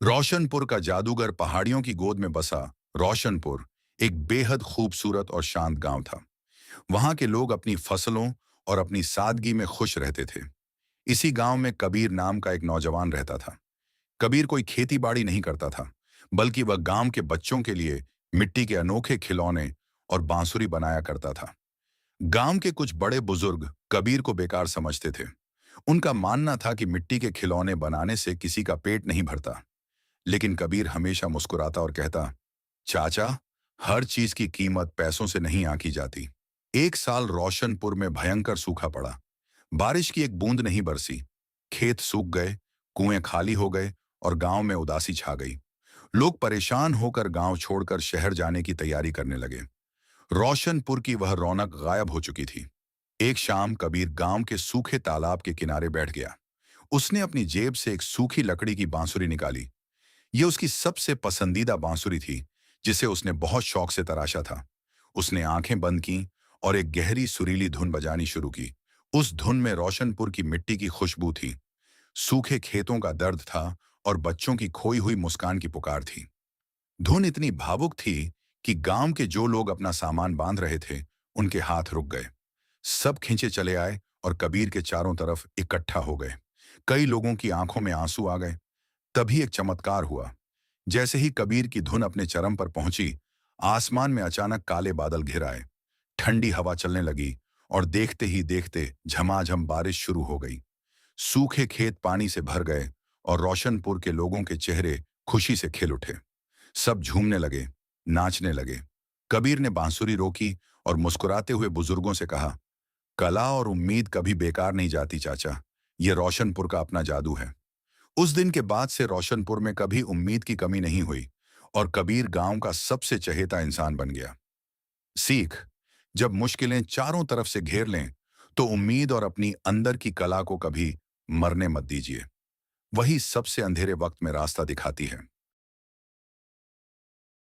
रोशनपुर का जादूगर पहाड़ियों की गोद में बसा रोशनपुर एक बेहद खूबसूरत और शांत गांव था। वहां के लोग अपनी फसलों और अपनी सादगी में खुश रहते थे। इसी गांव में कबीर नाम का एक नौजवान रहता था। कबीर कोई खेती बाड़ी नहीं करता था, बल्कि वह गांव के बच्चों के लिए मिट्टी के अनोखे खिलौने और बांसुरी बनाया करता था। गांव के कुछ बड़े बुजुर्ग कबीर को बेकार समझते थे। उनका मानना था कि मिट्टी के खिलौने बनाने से किसी का पेट नहीं भरता। लेकिन कबीर हमेशा मुस्कुराता और कहता, चाचा, हर चीज की कीमत पैसों से नहीं आंकी जाती। एक साल रोशनपुर में भयंकर सूखा पड़ा। बारिश की एक बूंद नहीं बरसी। खेत सूख गए, कुएं खाली हो गए और गांव में उदासी छा गई। लोग परेशान होकर गांव छोड़कर शहर जाने की तैयारी करने लगे। रोशनपुर की वह रौनक गायब हो चुकी थी। एक शाम कबीर गांव के सूखे तालाब के किनारे बैठ गया। उसने अपनी जेब से एक सूखी लकड़ी की बांसुरी निकाली। ये उसकी सबसे पसंदीदा बांसुरी थी, जिसे उसने बहुत शौक से तराशा था। उसने आंखें बंद की और एक गहरी सुरीली धुन बजानी शुरू की। उस धुन में रोशनपुर की मिट्टी की खुशबू थी, सूखे खेतों का दर्द था और बच्चों की खोई हुई मुस्कान की पुकार थी। धुन इतनी भावुक थी कि गांव के जो लोग अपना सामान बांध रहे थे, उनके हाथ रुक गए। सब खींचे चले आए और कबीर के चारों तरफ इकट्ठा हो गए। कई लोगों की आंखों में आंसू आ गए। तभी एक चमत्कार हुआ। जैसे ही कबीर की धुन अपने चरम पर पहुंची, आसमान में अचानक काले बादल घिर आए। ठंडी हवा चलने लगी और देखते ही देखते झमाझम बारिश शुरू हो गई। सूखे खेत पानी से भर गए और रोशनपुर के लोगों के चेहरे खुशी से खिल उठे। सब झूमने लगे, नाचने लगे। कबीर ने बांसुरी रोकी और मुस्कुराते हुए बुजुर्गों से कहा, कला और उम्मीद कभी बेकार नहीं जाती चाचा। ये रोशनपुर का अपना जादू है। उस दिन के बाद से रोशनपुर में कभी उम्मीद की कमी नहीं हुई और कबीर गांव का सबसे चहेता इंसान बन गया। सीख: जब मुश्किलें चारों तरफ से घेर लें, तो उम्मीद और अपनी अंदर की कला को कभी मरने मत दीजिए। वही सबसे अंधेरे वक्त में रास्ता दिखाती है।